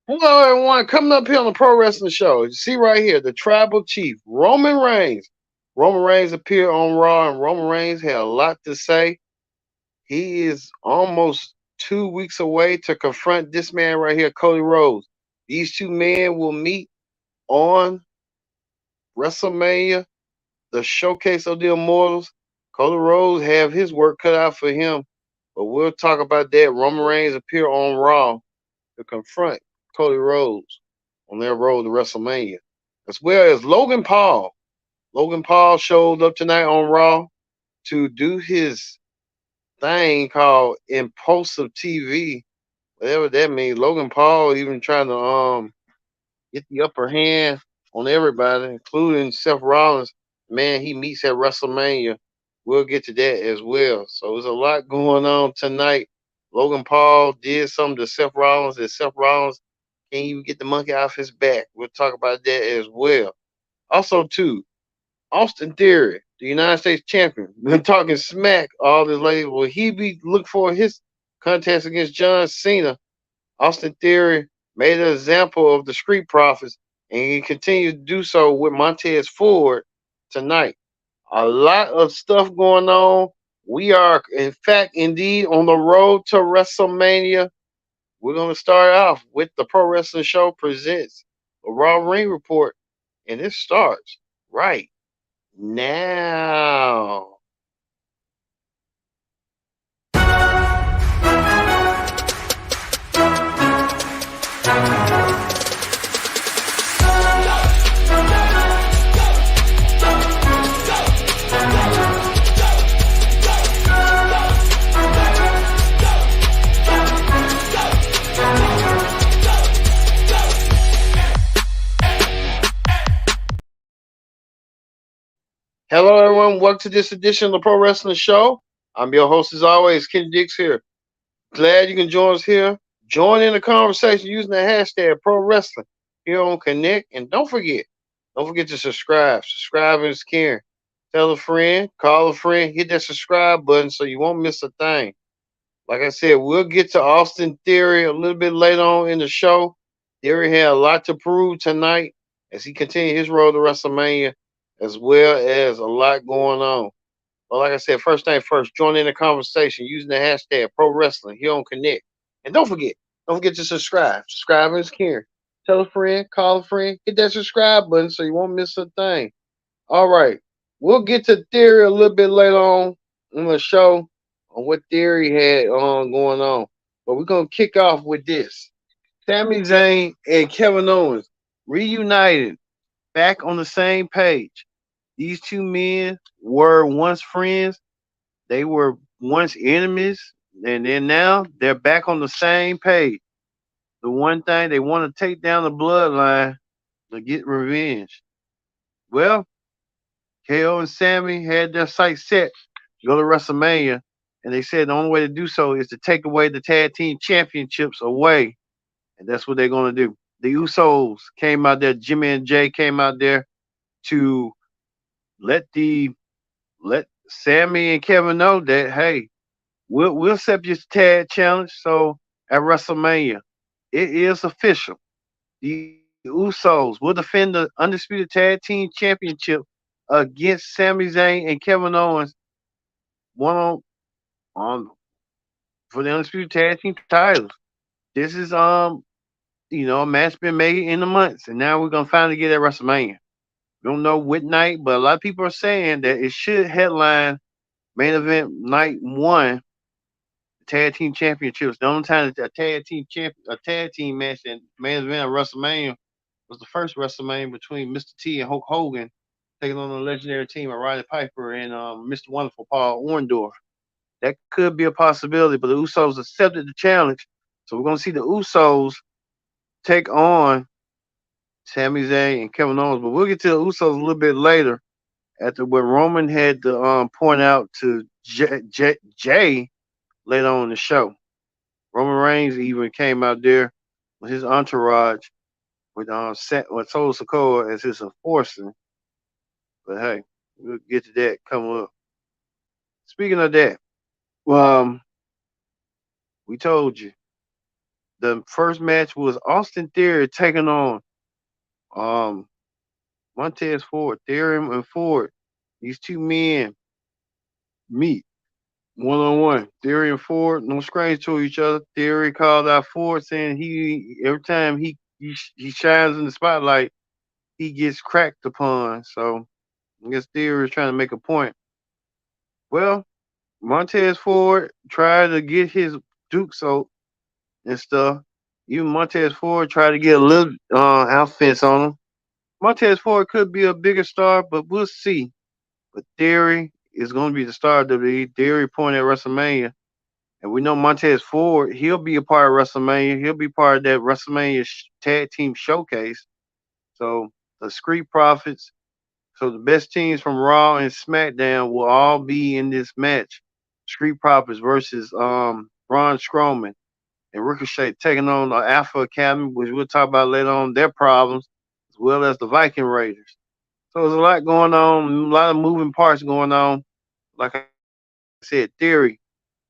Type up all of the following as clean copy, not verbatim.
Hello, everyone. Coming up here on the Pro Wrestling Show. You see right here, the Tribal Chief, Roman Reigns. Roman Reigns appeared on Raw, and Roman Reigns had a lot to say. He is almost 2 weeks away to confront this man right here, Cody Rhodes. These two men will meet on WrestleMania, the showcase of the Immortals. Cody Rhodes have his work cut out for him, but we'll talk about that. Roman Reigns appeared on Raw to confront Cody Rhodes on their road to WrestleMania, as well as Logan Paul. Logan Paul showed up tonight on Raw to do his thing called Impulsive TV, whatever that means. Logan Paul even trying to get the upper hand on everybody, including Seth Rollins. Man, he meets at WrestleMania. We'll get to that as well. So there's a lot going on tonight. Logan Paul did something to Seth Rollins that Seth Rollins can't even get the monkey off his back. We'll talk about that as well. Also, too, Austin Theory, the United States champion, been talking smack all this lately. Will he be look for his contest against John Cena? Austin Theory made an example of the Street Profits, and he continues to do so with Montez Ford tonight. A lot of stuff going on. We are, in fact, indeed, on the road to WrestleMania. We're going to start off with the Pro Wrestling Show presents a Raw Ring Report, and it starts right now. Hello, everyone. Welcome to this edition of the Pro Wrestling Show. I'm your host, as always, Kenny Dix here. Glad you can join us here. Join in the conversation using the hashtag Pro Wrestling here on Connect. And don't forget to subscribe. Subscribing is caring. Tell a friend, call a friend, hit that subscribe button so you won't miss a thing. Like I said, we'll get to Austin Theory a little bit later on in the show. Theory had a lot to prove tonight as he continued his road to WrestleMania, as well as a lot going on. But like I said, first thing first, join in the conversation using the hashtag Pro Wrestling here on Connect. And don't forget to subscribe. Subscribing is caring. Tell a friend, call a friend, hit that subscribe button so you won't miss a thing. All right. We'll get to Theory a little bit later on in the show on what Theory had going on. But we're going to kick off with this. Sami Zayn and Kevin Owens reunited back on the same page. These two men were once friends. They were once enemies. And then now they're back on the same page. The one thing they want to take down the bloodline to get revenge. Well, KO and Sammy had their sights set to go to WrestleMania, and they said the only way to do so is to take away the tag team championships away, and that's what they're going to do. The Usos came out there, Jimmy and Jay came out there to let the let Sammy and Kevin know that hey, we'll accept your tag challenge. So at WrestleMania, it is official. The Usos will defend the undisputed tag team championship against Sami Zayn and Kevin Owens one on for the undisputed tag team titles. This is a match been made in the months, and now we're gonna finally get at WrestleMania. We don't know what night, but a lot of people are saying that it should headline main event night one, tag team championships. The only time that a tag team match and main event of WrestleMania was the first WrestleMania between Mr. T and Hulk Hogan taking on the legendary team of Roddy Piper and Mr. Wonderful Paul Orndorff. That could be a possibility, but the Usos accepted the challenge. So we're going to see the Usos take on Sami Zayn and Kevin Owens. But we'll get to the Usos a little bit later after what Roman had to point out to Jay later on in the show. Roman Reigns even came out there with his entourage with Solo Sikoa as his enforcer. But hey, we'll get to that coming up. Speaking of that, um, we told you the first match was Austin Theory taking on um Montez Ford, Theory and Ford. These two men meet one on one. Theory and Ford, no screens to each other. Theory called out Ford saying he every time he shines in the spotlight, he gets cracked upon. So I guess Theory is trying to make a point. Well, Montez Ford tried to get his Duke soap and stuff. Even Montez Ford tried to get a little outfits on him. Montez Ford could be a bigger star, but we'll see. But Theory is going to be the star of WWE. Theory point at WrestleMania. And we know Montez Ford, he'll be a part of WrestleMania. He'll be part of that WrestleMania tag team showcase. So the Street Profits, so the best teams from Raw and SmackDown will all be in this match. Street Profits versus Braun Strowman and Ricochet taking on the Alpha Academy, which we'll talk about later on, their problems, as well as the Viking Raiders. So there's a lot going on, a lot of moving parts going on. Like I said, Theory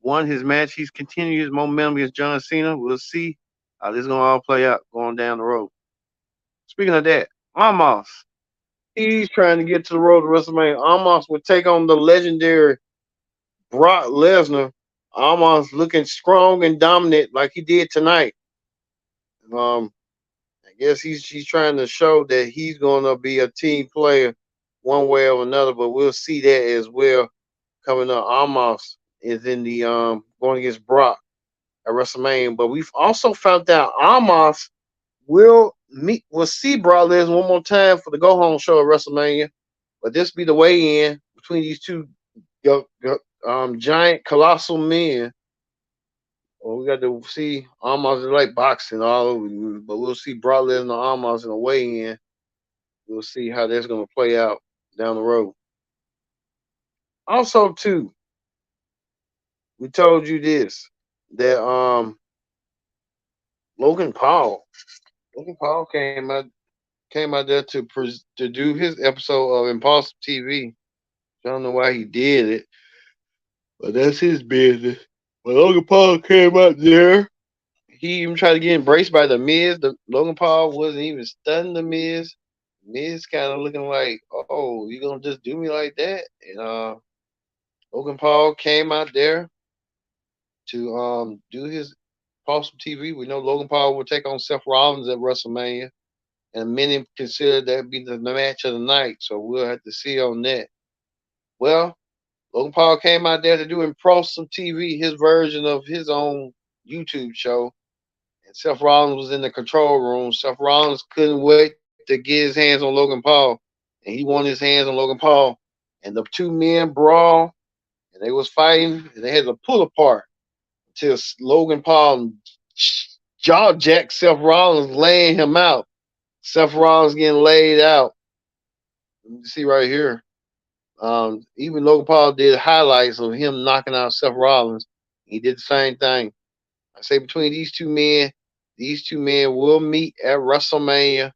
won his match. He's continued his momentum against John Cena. We'll see how this is going to all play out going down the road. Speaking of that, Amos, he's trying to get to the road to WrestleMania. Amos will take on the legendary Brock Lesnar. Amos looking strong and dominant like he did tonight. I guess he's trying to show that he's going to be a team player one way or another, but we'll see that as well coming up. Amos is in the going against Brock at WrestleMania, but we've also found out Amos will see Brock Lesnar one more time for the go home show at WrestleMania, but this be the weigh in between these two giant colossal men. Well, we got to see Amos like boxing all over, but we'll see Brock Lesnar and Amos in the weigh-in. We'll see how that's going to play out down the road. Also, too, we told you this that Logan Paul came out there to do his episode of Impulsive TV. I don't know why he did it, but that's his business. But Logan Paul came out there. He even tried to get embraced by the Miz. Logan Paul wasn't even stunned the Miz. Miz kind of looking like, oh, you gonna just do me like that? And Logan Paul came out there to do his Awesome TV. We know Logan Paul will take on Seth Rollins at WrestleMania, and many consider that be the match of the night. So we'll have to see on that. Well, Logan Paul came out there to do Impulsive TV, his version of his own YouTube show. And Seth Rollins was in the control room. Seth Rollins couldn't wait to get his hands on Logan Paul. And he wanted his hands on Logan Paul. And the two men brawl. And they was fighting. And they had to pull apart until Logan Paul jaw jacked Seth Rollins, laying him out. Seth Rollins getting laid out. You see right here. Even Logan Paul did highlights of him knocking out Seth Rollins. He did the same thing. I say between these two men will meet at WrestleMania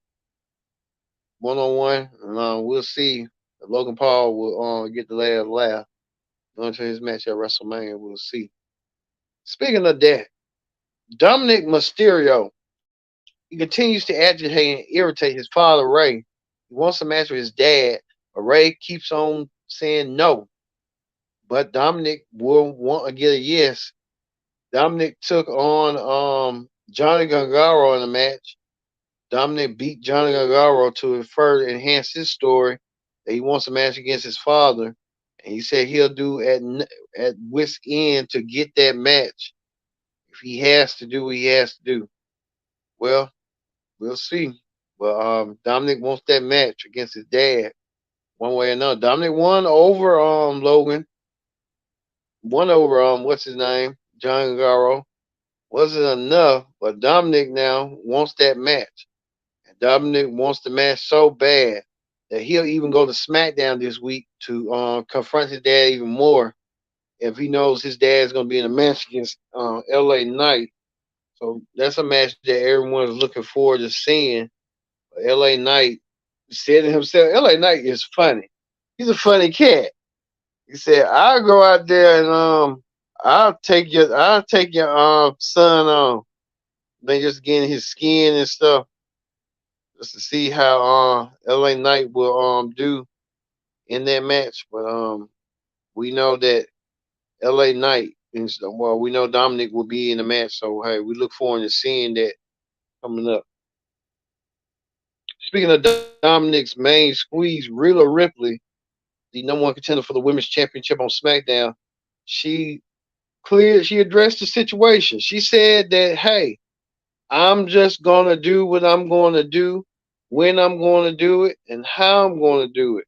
one on one, and we'll see if Logan Paul will get the last laugh going to his match at WrestleMania. We'll see. Speaking of that, Dominic Mysterio, he continues to agitate and irritate his father Ray. He wants a match with his dad, but Ray keeps on saying no. But Dominic will want to get a yes. Dominic took on Johnny Gargano in a match. Dominic beat Johnny Gargano to further enhance his story that he wants a match against his father. And he said he'll do at wit's end to get that match. If he has to do what he has to do. Well, we'll see. But Dominic wants that match against his dad one way or another. Dominic won over Logan. Won over what's his name? John Gargano. Wasn't enough, but Dominic now wants that match. And Dominic wants the match so bad that he'll even go to SmackDown this week to confront his dad even more if he knows his dad's going to be in a match against LA Knight. So that's a match that everyone's looking forward to seeing. But LA Knight said to himself, LA Knight is funny. He's a funny cat. He said, I'll go out there and I'll take your son on. they just getting his skin and stuff, just to see how LA Knight will do in that match. But we know that LA Knight and well, we know Dominic will be in the match, so hey, we look forward to seeing that coming up. Speaking of Dominic's main squeeze, Rhea Ripley, the #1 contender for the Women's Championship on SmackDown, she she addressed the situation. She said that, hey, I'm just gonna do what I'm gonna do, when I'm gonna do it, and how I'm gonna do it.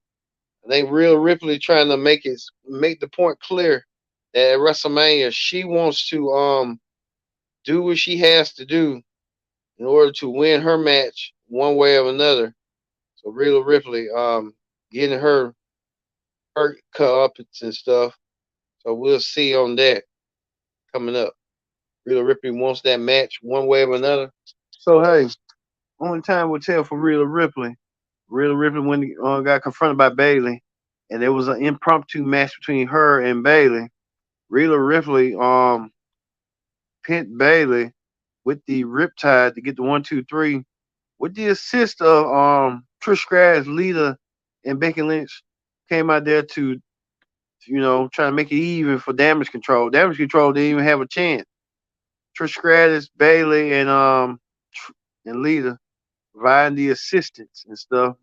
I think Rhea Ripley trying to make the point clear that at WrestleMania she wants to do what she has to do in order to win her match one way or another. So Rhea Ripley getting her comeuppance and stuff. So we'll see on that coming up. Rhea Ripley wants that match one way or another. So hey, only time will tell for Rhea Ripley. Rhea Ripley when got confronted by Bayley, and there was an impromptu match between her and Bayley. Rhea Ripley pinned Bayley with the Riptide to get the 1-2-3 with the assist of Trish Stratus, Lita, and Becky Lynch came out there to try to make it even for Damage Control. Damage Control didn't even have a chance. Trish Stratus, Bayley, and Lita providing the assistance and stuff.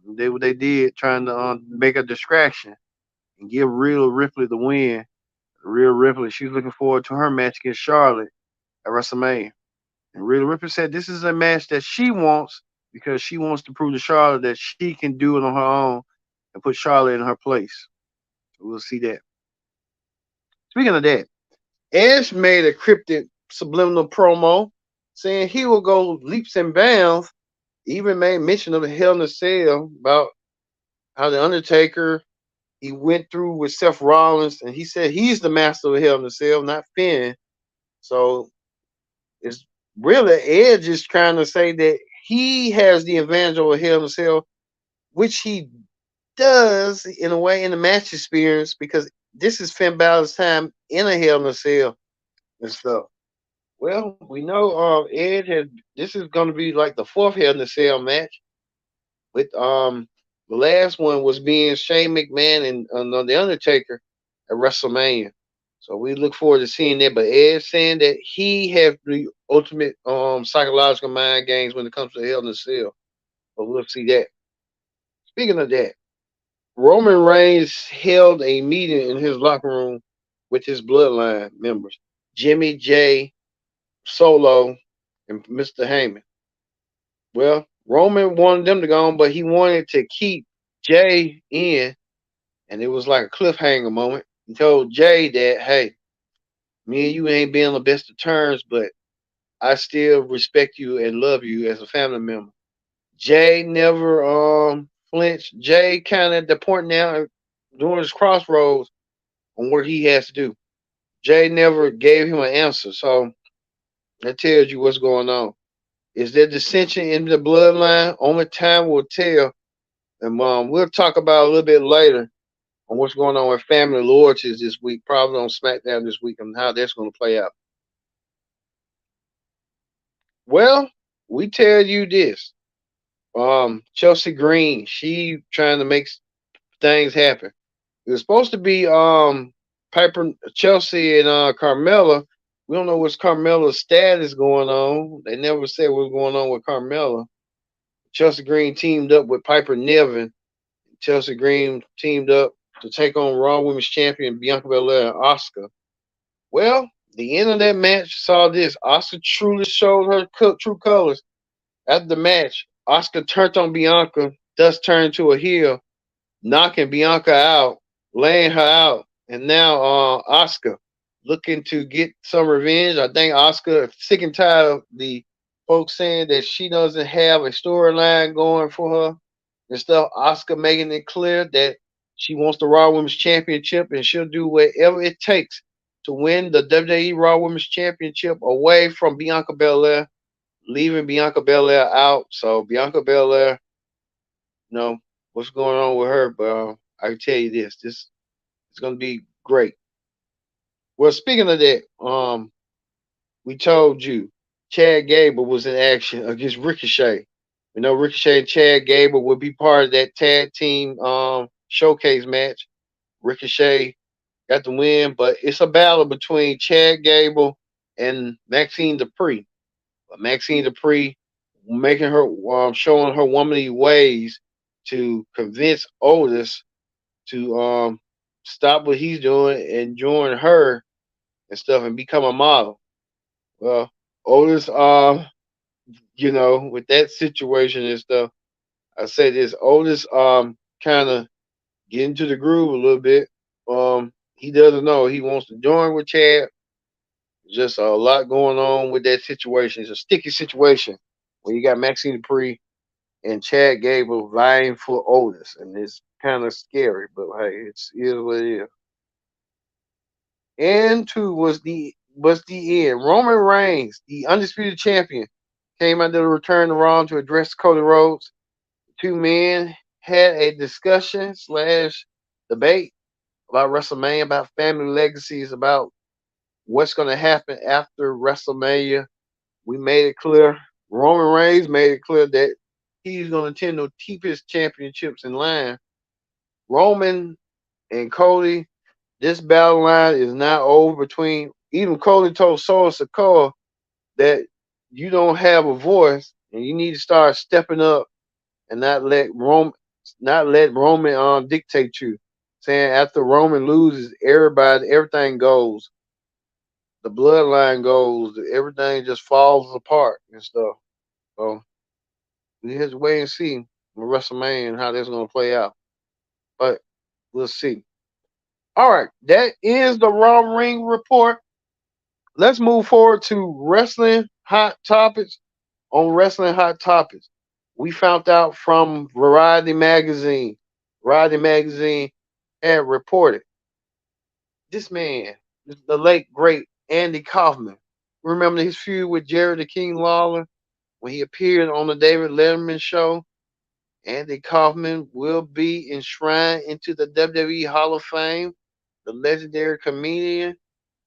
They what they did, trying to make a distraction and give Rhea Ripley the win. Rhea Ripley, she's looking forward to her match against Charlotte at WrestleMania. And Rhea Ripley said this is a match that she wants because she wants to prove to Charlotte that she can do it on her own and put Charlotte in her place. So we'll see that. Speaking of that, Edge made a cryptic subliminal promo saying he will go leaps and bounds. Even made mention of a Hell in a Cell about how the Undertaker he went through with Seth Rollins, and he said he's the master of Hell in a Cell, not Finn. So it's really Edge is trying to say that he has the advantage over Hell in a Cell, which he does in a way in the match experience because this is Finn Balor's time in a Hell in a Cell and stuff. Well, we know Edge has. This is going to be like the fourth Hell in a Cell match. With the last one was being Shane McMahon and the Undertaker at WrestleMania. So we look forward to seeing that. But Edge saying that he has the ultimate psychological mind games when it comes to Hell in a Cell. But we'll see that. Speaking of that, Roman Reigns held a meeting in his locker room with his bloodline members, Jimmy, Jay, Solo, and Mr. Heyman. Well, Roman wanted them to go on, but he wanted to keep Jay in, and it was like a cliffhanger moment. He told Jay that, hey, me and you ain't been on the best of terms, but I still respect you and love you as a family member. Jay never flinched. Jay kind of at the point now during his crossroads on what he has to do. Jay never gave him an answer, so that tells you what's going on. Is there dissension in the bloodline? Only time will tell. And we'll talk about a little bit later on what's going on with family loyalties this week, probably on SmackDown this week, and how that's going to play out. Well, we tell you this. Chelsea Green, she trying to make things happen. It was supposed to be Piper, Chelsea, and Carmella. We don't know what's Carmella's status going on. They never said what's going on with Carmella. Chelsea Green teamed up with Piper Niven. Chelsea Green teamed up to take on Raw Women's Champion Bianca Belair and Asuka. Well, the end of that match saw this. Asuka truly showed her true colors. After the match, Asuka turned on Bianca, thus turned to a heel, knocking Bianca out, laying her out, and now Asuka looking to get some revenge. I think Asuka sick and tired of the folks saying that she doesn't have a storyline going for her and stuff. Asuka making it clear that she wants the Raw Women's Championship and she'll do whatever it takes to win the WWE Raw Women's Championship away from Bianca Belair, leaving Bianca Belair out. So Bianca Belair, what's going on with her, but I can tell you this is going to be great. Well, speaking of that, we told you Chad Gable was in action against Ricochet. We know Ricochet and Chad Gable would be part of that tag team showcase match. Ricochet got the win, but it's a battle between Chad Gable and Maxine Dupree. But Maxine Dupree making her showing her womanly ways to convince Otis to stop what he's doing and join her and stuff and become a model. Well, Otis, with that situation and stuff, I say this: Otis, kind of get into the groove a little bit. He doesn't know he wants to join with Chad. Just a lot going on with that situation. It's a sticky situation when you got Maxine Dupree and Chad Gable vying for Otis, and it's kind of scary. But hey, it's is what it is. And two was the end. Roman Reigns, the undisputed champion, came under the return to Raw to address Cody Rhodes. Two men had a discussion slash debate about WrestleMania, about family legacies, about what's going to happen after WrestleMania. We made it clear. Roman Reigns made it clear that he's going to tend to keep his championships in line. Roman and Cody, this battle line is not over between. Even Cody told Solo Sikoa that you don't have a voice and you need to start stepping up and not let Roman dictate you. Saying after Roman loses, everything goes. The bloodline goes, everything just falls apart and stuff. So we have to wait and see with WrestleMania and how that's gonna play out. But we'll see. All right, that is the Raw Ring report. Let's move forward to wrestling hot topics. On wrestling hot topics, we found out from Variety Magazine. Variety Magazine had reported this man, the late great Andy Kaufman. Remember his feud with Jerry the King Lawler when he appeared on the David Letterman show? Andy Kaufman will be enshrined into the WWE Hall of Fame. The legendary comedian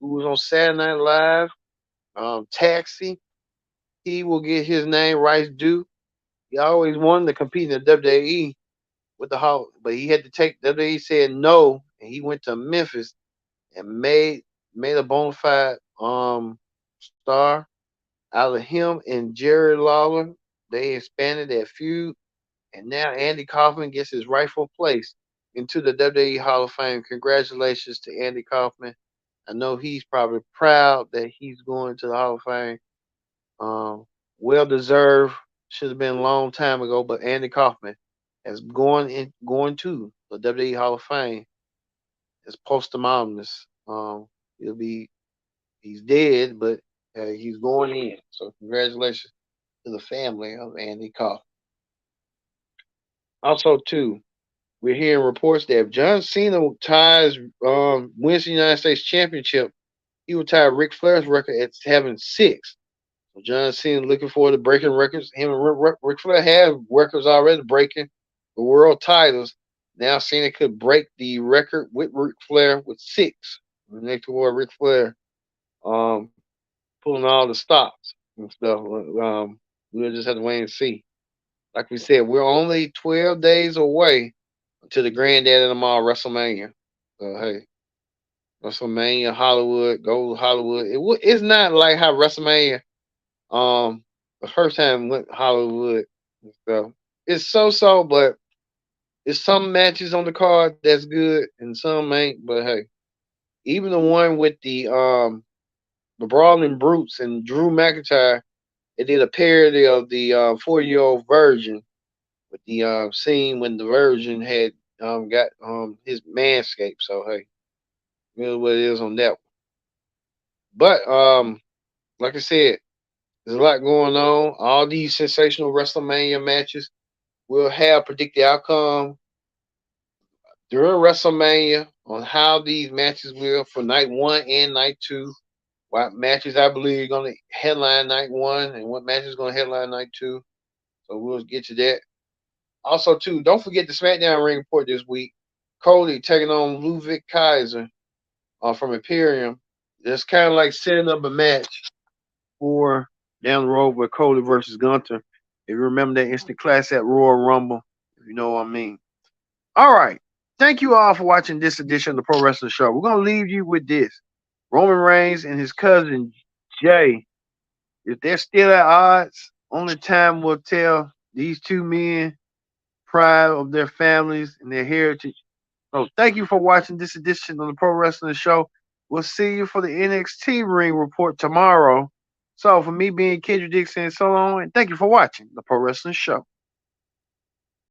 who was on Saturday Night Live, Taxi. He will get his name right due. He always wanted to compete in the WWE with the Hall, but he had to take WWE said no, and he went to Memphis and made a bona fide star out of him and Jerry Lawler. They expanded that feud, and now Andy Kaufman gets his rightful place into the WWE Hall of Fame. Congratulations to Andy Kaufman. I know he's probably proud that he's going to the Hall of Fame. Well deserved. Should have been a long time ago, but Andy Kaufman has going to the WWE Hall of Fame as posthumous. He'll be he's dead, but he's going in. So congratulations to the family of Andy Kaufman. Also, too, we're hearing reports that if John Cena wins the United States Championship, he will tie Ric Flair's record at having six. So John Cena looking forward to breaking records. Him and Ric Flair have records already breaking the world titles. Now Cena could break the record with Ric Flair with six. Next to Ric Flair um, pulling all the stops and stuff. We'll just have to wait and see. Like we said, we're only 12 days away to the granddad of them all, WrestleMania. So hey, WrestleMania, Hollywood, go to Hollywood. It's not like how WrestleMania the first time went to Hollywood and stuff. It's so, but it's some matches on the card that's good and some ain't. But hey, even the one with the Brawling Brutes and Drew McIntyre, it did a parody of the 4-year-old virgin with the scene when the virgin had got his manscaped. So hey, you know what it is on that one. But like I said, there's a lot going on. All these sensational WrestleMania matches will have predicted outcome during WrestleMania on how these matches will for night one and night two. What matches I believe are going to headline night one and what matches going to headline night two. So we'll get to that. Also, too, don't forget the SmackDown ring report this week. Cody taking on Ludwig Kaiser from Imperium. Just kind of like setting up a match for down the road with Cody versus Gunter. If you remember that instant class at Royal Rumble, if you know what I mean. All right. Thank you all for watching this edition of the Pro Wrestling Show. We're going to leave you with this. Roman Reigns and his cousin Jay, if they're still at odds, only time will tell. These two men, pride of their families and their heritage. So thank you for watching this edition of the Pro Wrestling Show. We'll see you for the NXT Ring Report tomorrow. So for me being Kendrick Dixon and so on, and thank you for watching the Pro Wrestling Show.